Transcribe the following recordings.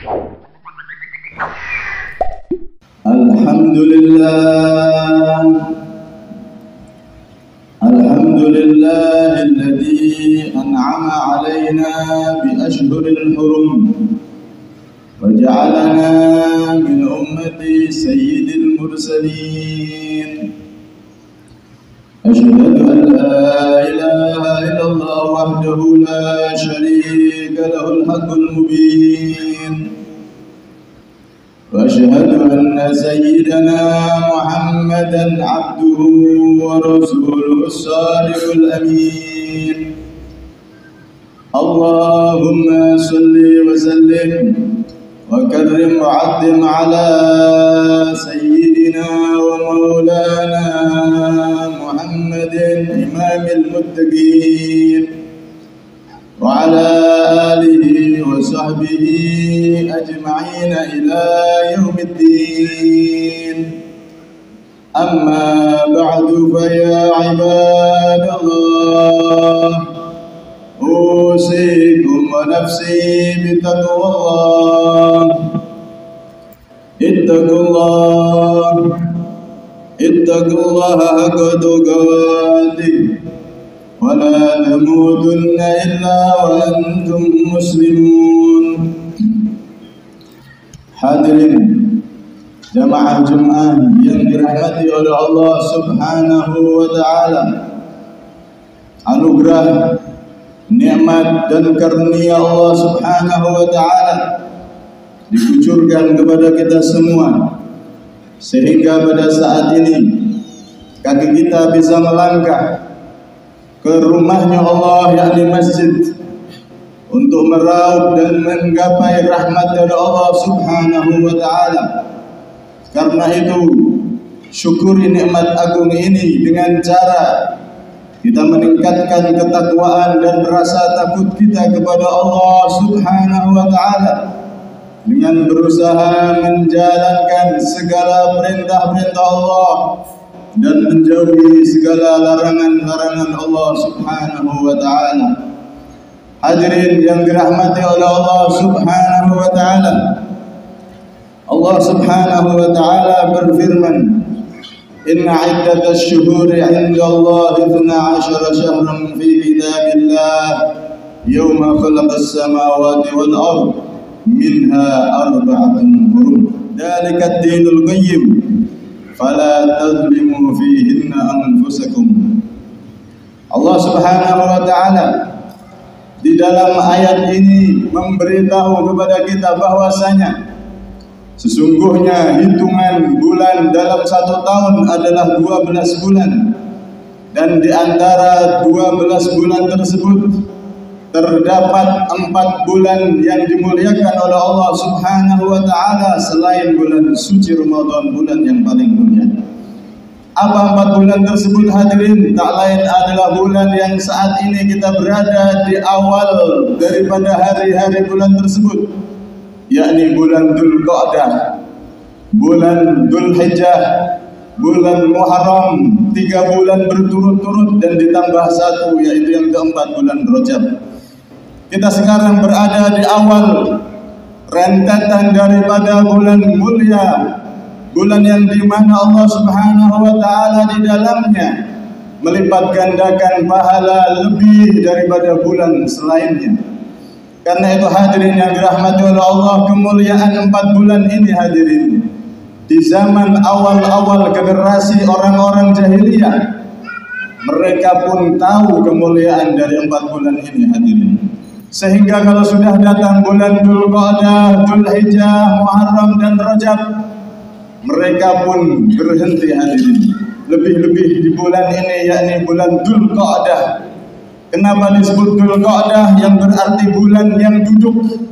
الحمد لله الذي أنعم علينا بأشهر الحرم وجعلنا من أمة سيد المرسلين. أشهد أن لا إله إلا الله وحده لا شريك له الحق المبين، وأشهد أن سيدنا محمدا عبده ورسوله الصادق الأمين. اللهم صل وسلم وكرم وعظم على سيدنا ومولانا محمد إمام المتقين وعلى آله وصحبه أجمعين إلى يوم الدين. أما بعد فيا عباد الله، أوصيكم ونفسي بتقوى الله. اتقوا الله حق تقاته ولا تموتن إلا وأنتم مسلمون. Hadirin jamaah Jumat yang dirahmati oleh Allah Subhanahu wa taala, anugerah, nikmat dan karunia Allah Subhanahu wa taala dikucurkan kepada kita semua sehingga pada saat ini kaki kita bisa melangkah ke rumahnya Allah, yakni masjid, untuk meraup dan menggapai rahmat dari Allah Subhanahu wa taala. Karena itu, syukuri nikmat agung ini dengan cara kita meningkatkan ketakwaan dan rasa takut kita kepada Allah Subhanahu wa taala dengan berusaha menjalankan segala perintah-perintah Allah dan menjauhi segala larangan-larangan Allah Subhanahu wa taala. Hadirin yang dirahmati oleh Allah Subhanahu wa taala, Allah Subhanahu wa taala berfirman, "Inna 'iddatash shuhuri 'inda Allah 12 syahran fi kitabillah yawma khalaqas samawati wal ardh minha arba'atun hurum dzalika ad-dinul qayyim fala tadhlimu fihinna anfusakum." Allah Subhanahu wa taala di dalam ayat ini memberitahu kepada kita bahwasanya sesungguhnya hitungan bulan dalam 1 tahun adalah 12 bulan, dan di antara 12 bulan tersebut terdapat 4 bulan yang dimuliakan oleh Allah Subhanahu wa taala selain bulan suci Ramadan, bulan yang paling mulia. Apa 4 bulan tersebut, hadirin? Tak lain adalah bulan yang saat ini kita berada di awal daripada hari-hari bulan tersebut, yakni bulan Dzulqa'dah, bulan Dzulhijjah, bulan Muharram, 3 bulan berturut-turut dan ditambah 1, yaitu yang keempat, bulan Rajab. Kita sekarang berada di awal rentetan daripada bulan mulia, bulan yang dimana Allah Subhanahu wa taala di dalamnya melipat gandakan pahala lebih daripada bulan selainnya. Karena itu hadirin yang dirahmati oleh Allah, kemuliaan 4 bulan ini hadirin, di zaman awal-awal generasi orang-orang jahiliyah, mereka pun tahu kemuliaan dari 4 bulan ini hadirin. Sehingga kalau sudah datang bulan Dzulqa'dah, Dzulhijjah, Muharram dan Rajab, mereka pun berhenti hadirin. Lebih-lebih di bulan ini, yakni bulan Dzulqa'dah. Kenapa disebut Dzulqa'dah yang berarti bulan yang duduk?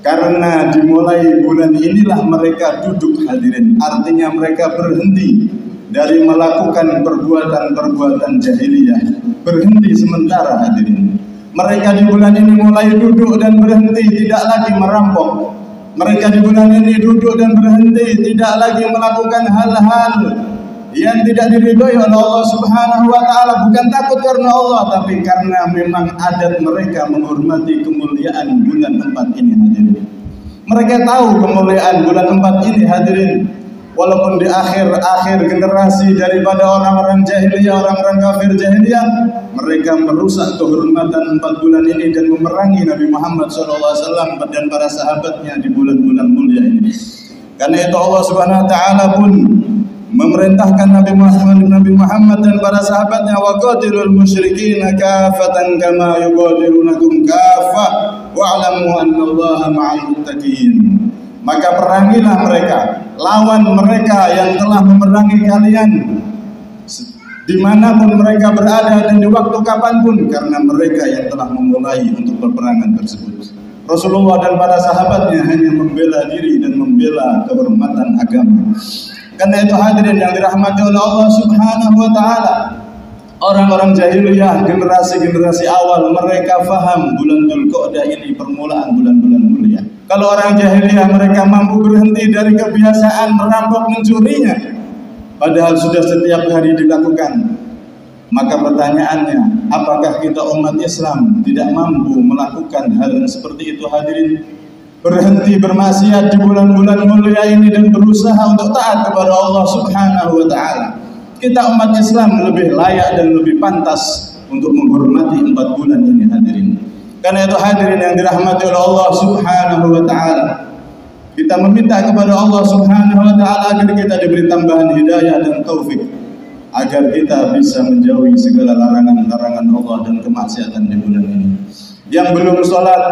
Karena dimulai bulan inilah mereka duduk hadirin. Artinya mereka berhenti dari melakukan perbuatan-perbuatan jahiliyah. Berhenti sementara hadirin. Mereka di bulan ini mulai duduk dan berhenti, tidak lagi merampok. Mereka di bulan ini duduk dan berhenti, tidak lagi melakukan hal-hal yang tidak diridhoi oleh Allah Subhanahu wa taala, bukan takut karena Allah, tapi karena memang adat mereka menghormati kemuliaan bulan 4 ini hadirin. Mereka tahu kemuliaan bulan 4 ini hadirin. Walaupun di akhir generasi daripada orang-orang jahiliyah, orang-orang kafir jahiliyah, mereka merusak kehormatan 4 bulan ini dan memerangi Nabi Muhammad SAW dan para sahabatnya di bulan-bulan mulia ini. Karena itu Allah Subhanahu Wa Taala pun memerintahkan Nabi Muhammad dan para sahabatnya, wa qatilul musyrikina kafatan kama yuqatilunakum kafah wa'lamu annallaha ma'al muttaqin. Maka perangilah mereka, lawan mereka yang telah memerangi kalian dimanapun mereka berada dan di waktu kapanpun, karena mereka yang telah memulai untuk peperangan tersebut. Rasulullah dan para sahabatnya hanya membela diri dan membela kehormatan agama. Karena itu hadirin yang dirahmati oleh Allah Subhanahu Wa Taala, orang-orang jahiliyah, generasi awal, mereka faham bulan Dzulqa'dah ini permulaan bulan-bulan mulia. Kalau orang jahiliyah mereka mampu berhenti dari kebiasaan merampok mencurinya, padahal sudah setiap hari dilakukan. Maka pertanyaannya, apakah kita umat Islam tidak mampu melakukan hal yang seperti itu hadirin? Berhenti bermaksiat di bulan-bulan mulia ini dan berusaha untuk taat kepada Allah Subhanahu Wa Taala. Kita umat Islam lebih layak dan lebih pantas untuk menghormati 4 bulan ini hadirin. Karena itu hadirin yang dirahmati oleh Allah Subhanahu Wa Taala, kita meminta kepada Allah Subhanahu Wa Taala agar kita diberi tambahan hidayah dan taufik, agar kita bisa menjauhi segala larangan-larangan Allah dan kemaksiatan di bulan ini. Yang belum sholat,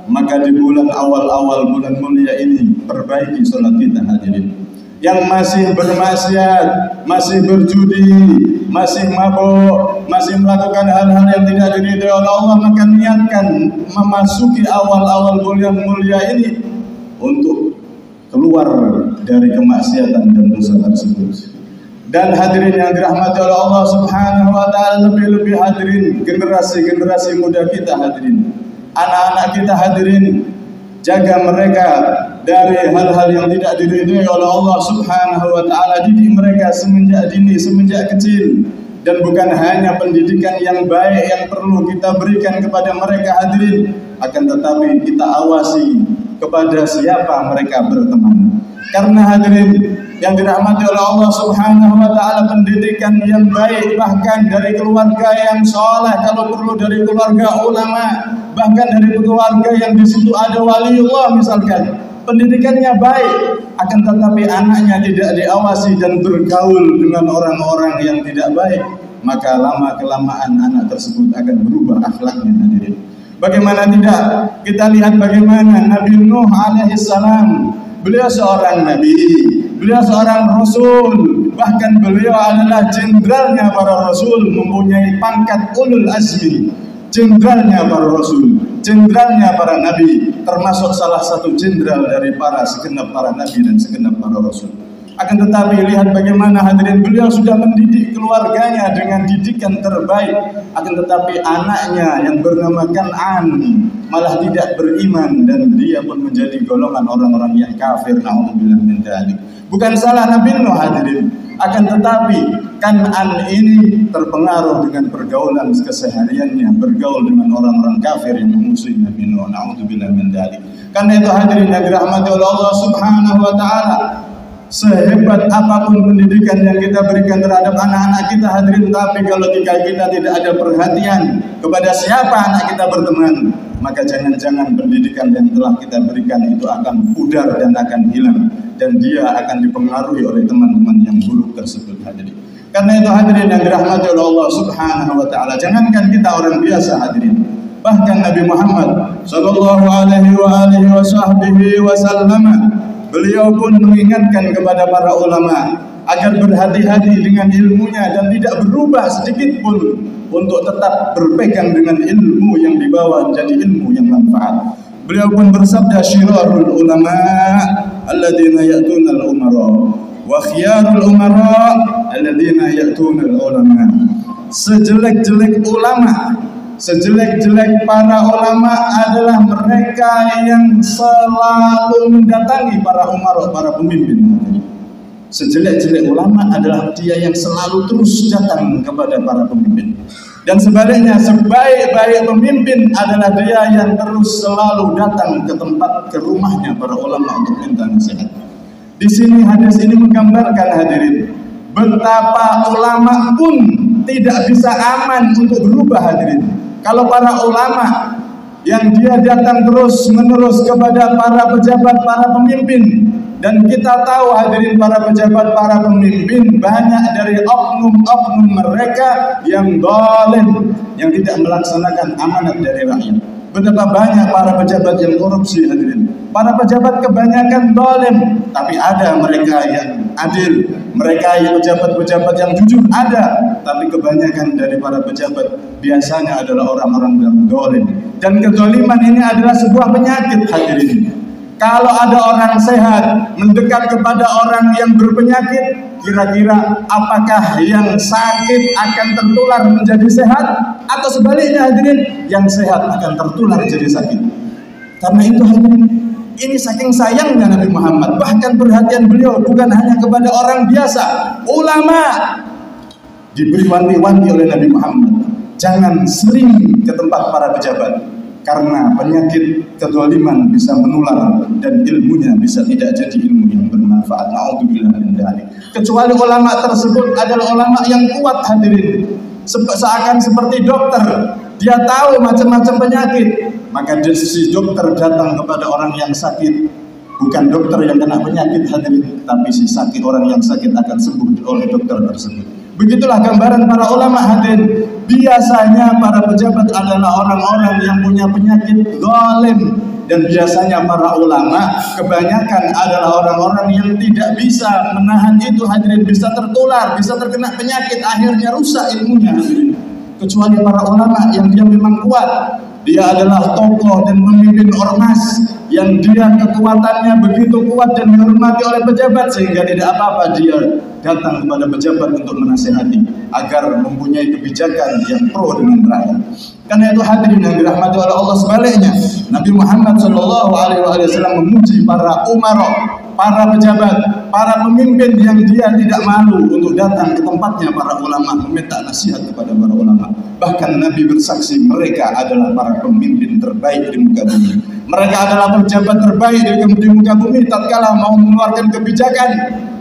maka di bulan awal-awal bulan mulia ini perbaiki sholat kita hadirin. Yang masih bermaksiat, masih berjudi, masih mabuk, masih melakukan hal-hal yang tidak diridhai oleh Allah, maka niatkan memasuki awal-awal bulan mulia ini untuk keluar dari kemaksiatan dan dosa tersebut. Dan hadirin yang dirahmati oleh Allah Subhanahu Wa Taala, lebih-lebih hadirin generasi muda kita hadirin, anak-anak kita hadirin, jaga mereka dari hal-hal yang tidak diridhai oleh Allah Subhanahu Wa Taala. Didik mereka semenjak dini, semenjak kecil. Dan bukan hanya pendidikan yang baik yang perlu kita berikan kepada mereka hadirin, akan tetapi kita awasi kepada siapa mereka berteman. Karena hadirin yang dirahmati oleh Allah Subhanahu Wa Taala, pendidikan yang baik bahkan dari keluarga yang soleh, kalau perlu dari keluarga ulama, bahkan dari keluarga yang di situ ada waliullah misalkan, pendidikannya baik, akan tetapi anaknya tidak diawasi dan bergaul dengan orang-orang yang tidak baik, maka lama-kelamaan anak tersebut akan berubah akhlaknya hadirin. Bagaimana tidak, kita lihat bagaimana Nabi Nuh alaihissalam, beliau seorang nabi, beliau seorang rasul, bahkan beliau adalah jenderalnya para rasul, mempunyai pangkat ulul azmi, jenderalnya para rasul, jenderalnya para nabi, termasuk salah satu jenderal dari segenap para nabi dan segenap para rasul. Akan tetapi lihat bagaimana hadirin, beliau sudah mendidik keluarganya dengan didikan terbaik, akan tetapi anaknya yang bernama Kan'an malah tidak beriman dan dia pun menjadi golongan orang-orang yang kafir. Na'udzubillah min dzalik. Bukan salah Nabi Nuh hadirin, akan tetapi Kan'an ini terpengaruh dengan pergaulan kesehariannya, bergaul dengan orang-orang kafir yang memusuhi Nabi Nuh. Na'udzubillah min dzalik. Karena itu hadirin yang dirahmati oleh Allah Subhanahu Wa Taala, sehebat apapun pendidikan yang kita berikan terhadap anak-anak kita hadirin, tapi kalau kita tidak ada perhatian kepada siapa anak kita berteman, maka jangan-jangan pendidikan yang telah kita berikan itu akan pudar dan akan hilang, dan dia akan dipengaruhi oleh teman-teman yang buruk tersebut hadirin. Karena itu hadirin yang dirahmati oleh Allah Subhanahu Wa Taala, jangankan kita orang biasa hadirin, bahkan Nabi Muhammad sallallahu alaihi wasallam, beliau pun mengingatkan kepada para ulama agar berhati-hati dengan ilmunya dan tidak berubah sedikit pun untuk tetap berpegang dengan ilmu yang dibawa menjadi ilmu yang manfaat. Beliau pun bersabda, syirarul ulama alladzina ya'tuna al-umara wa khiyarul umara alladzina ya'tuna al-ulama. Sejelek-jelek ulama, sejelek-jelek para ulama adalah mereka yang selalu mendatangi para umara, para pemimpin. Sejelek-jelek ulama adalah dia yang selalu terus datang kepada para pemimpin. Dan sebaliknya, sebaik-baik pemimpin adalah dia yang terus selalu datang ke rumahnya para ulama untuk minta nasihat. Di sini hadis ini menggambarkan hadirin, betapa ulama pun tidak bisa aman untuk berubah hadirin. Kalau para ulama yang dia datang terus menerus kepada para pejabat, para pemimpin, dan kita tahu hadirin para pejabat, para pemimpin banyak dari oknum-oknum mereka yang zalim, yang tidak melaksanakan amanat dari rakyat. Betapa banyak para pejabat yang korupsi hadirin. Para pejabat kebanyakan zalim, tapi ada mereka yang adil, mereka yang pejabat-pejabat yang jujur ada, tapi kebanyakan dari para pejabat biasanya adalah orang-orang yang zalim. Dan kezaliman ini adalah sebuah penyakit hadirin. Kalau ada orang sehat mendekat kepada orang yang berpenyakit, kira-kira apakah yang sakit akan tertular menjadi sehat? Atau sebaliknya hadirin, yang sehat akan tertular jadi sakit? Karena itu hadirin, ini saking sayangnya Nabi Muhammad, bahkan perhatian beliau bukan hanya kepada orang biasa, ulama. Diberi wanti-wanti oleh Nabi Muhammad, jangan sering ke tempat para pejabat, karena penyakit kezaliman bisa menular dan ilmunya bisa tidak jadi ilmu yang bermanfaat. Na'udzubillah min dzalik. Kecuali ulama tersebut adalah ulama yang kuat hadirin, seakan seperti dokter, dia tahu macam-macam penyakit, maka si dokter datang kepada orang yang sakit, bukan dokter yang kena penyakit hadirin, tapi si sakit, orang yang sakit akan sembuh oleh dokter tersebut. Begitulah gambaran para ulama hadirin. Biasanya para pejabat adalah orang-orang yang punya penyakit zalim, dan biasanya para ulama kebanyakan adalah orang-orang yang tidak bisa menahan itu hadirin, bisa tertular, bisa terkena penyakit, akhirnya rusak ilmunya hadirin. Kecuali para ulama yang dia memang kuat, dia adalah tokoh dan pemimpin ormas yang dia kekuatannya begitu kuat dan dihormati oleh pejabat, sehingga tidak apa-apa dia datang kepada pejabat untuk menasihati agar mempunyai kebijakan yang pro dengan rakyat. Karena itu hadirin yang dirahmati oleh Allah, sebaliknya Nabi Muhammad SAW memuji para umara, para pejabat, para pemimpin yang dia tidak malu untuk datang ke tempatnya para ulama meminta nasihat kepada para ulama. Bahkan Nabi bersaksi mereka adalah para pemimpin terbaik di muka bumi. Mereka adalah pejabat terbaik di muka bumi tatkala mau mengeluarkan kebijakan.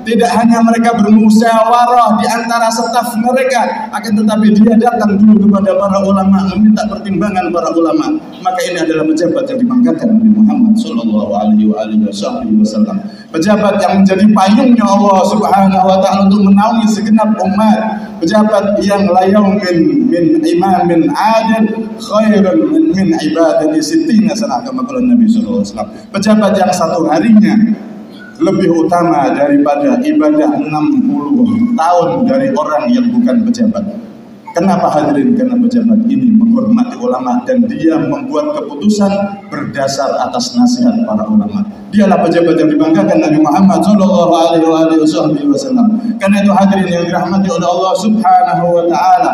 Tidak hanya mereka bermusyawarah di antara staf mereka, akan tetapi dia datang dulu kepada para ulama meminta pertimbangan para ulama. Maka ini adalah pejabat yang dibanggakan Nabi Muhammad sallallahu alaihi wasallam. Pejabat yang menjadi payungnya Allah Subhanahu wa taala untuk menaungi segenap umat. Pejabat yang la yaumin min imamin adil khairun min ibadati sittina sana, kama qala Nabi sallallahu alaihi wasallam. Pejabat yang satu harinya lebih utama daripada ibadah 60 tahun dari orang yang bukan pejabat. Kenapa hadirin? Karena pejabat ini menghormati ulama dan dia membuat keputusan berdasar atas nasihat para ulama. Dialah pejabat yang dibanggakan Nabi Muhammad sallallahu alaihi wasallam. Karena itu hadirin yang dirahmati oleh Allah Subhanahu wa taala,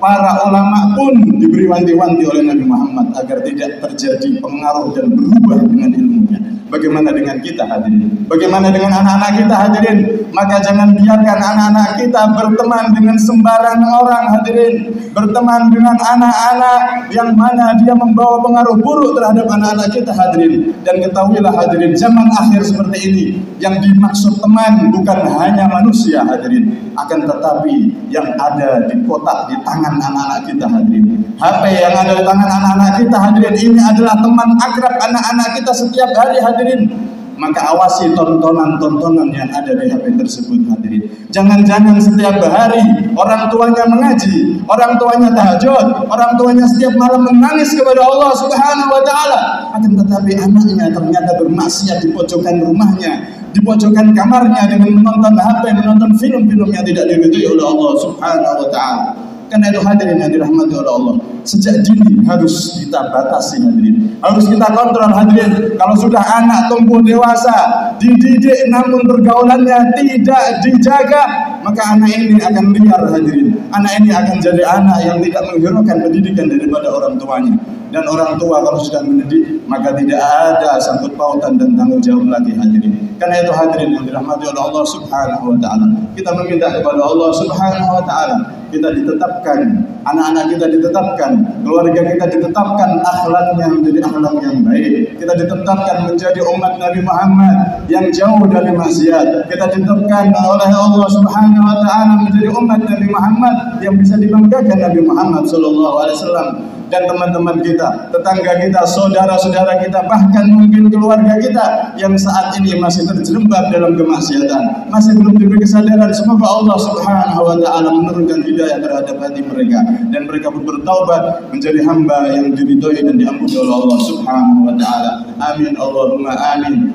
para ulama pun diberi wanti-wanti oleh Nabi Muhammad agar tidak terjadi pengaruh dan berubah dengan ilmunya. Bagaimana dengan kita hadirin? Bagaimana dengan anak-anak kita hadirin? Maka jangan biarkan anak-anak kita berteman dengan sembarang orang hadirin. Berteman dengan anak-anak yang mana dia membawa pengaruh buruk terhadap anak-anak kita hadirin. Dan ketahuilah hadirin, zaman akhir seperti ini, yang dimaksud teman bukan hanya manusia hadirin, akan tetapi yang ada di kotak di tangan anak-anak kita hadirin. HP yang ada di tangan anak-anak kita hadirin, ini adalah teman akrab anak-anak kita setiap hari hadirin. Maka awasi tontonan-tontonan yang ada di HP tersebut hadirin. Jangan-jangan setiap hari orang tuanya mengaji, orang tuanya tahajud, orang tuanya setiap malam menangis kepada Allah Subhanahu wa taala, akan tetapi anaknya ternyata bermaksiat di pojokan rumahnya, di pojokan kamarnya dengan menonton HP, menonton film-film yang tidak diridhoi oleh Allah Subhanahu wa taala. Karena itu hadirin yang dirahmati oleh Allah, sejak dini harus kita batasi hadirin, harus kita kontrol hadirin. Kalau sudah anak tumbuh dewasa, dididik namun pergaulannya tidak dijaga, maka anak ini akan liar hadirin. Anak ini akan jadi anak yang tidak menghiraukan pendidikan daripada orang tuanya. Dan orang tua kalau sudah mendidik, maka tidak ada sangkut pautan dan tanggung jawab lagi hadirin. Karena itu hadirin yang dirahmati oleh Allah Subhanahu wa taala. Kita meminta kepada Allah Subhanahu wa taala, kita ditetapkan, anak-anak kita ditetapkan, keluarga kita ditetapkan akhlaknya menjadi akhlak yang baik. Kita ditetapkan menjadi umat Nabi Muhammad yang jauh dari maksiat. Kita ditetapkan oleh Allah Subhanahu wa taala menjadi umat Nabi Muhammad yang bisa dibanggakan Nabi Muhammad sallallahu alaihi wasallam. Dan teman-teman kita, tetangga kita, saudara-saudara kita, bahkan mungkin keluarga kita yang saat ini masih terjerembab dalam kemaksiatan, masih belum diberi kesadaran. Semoga Allah Subhanahu wa taala menurunkan hidayah terhadap hati mereka dan mereka pun bertaubat menjadi hamba yang diridhoi dan diampuni oleh Allah Subhanahu wa taala. Amin Allahumma amin.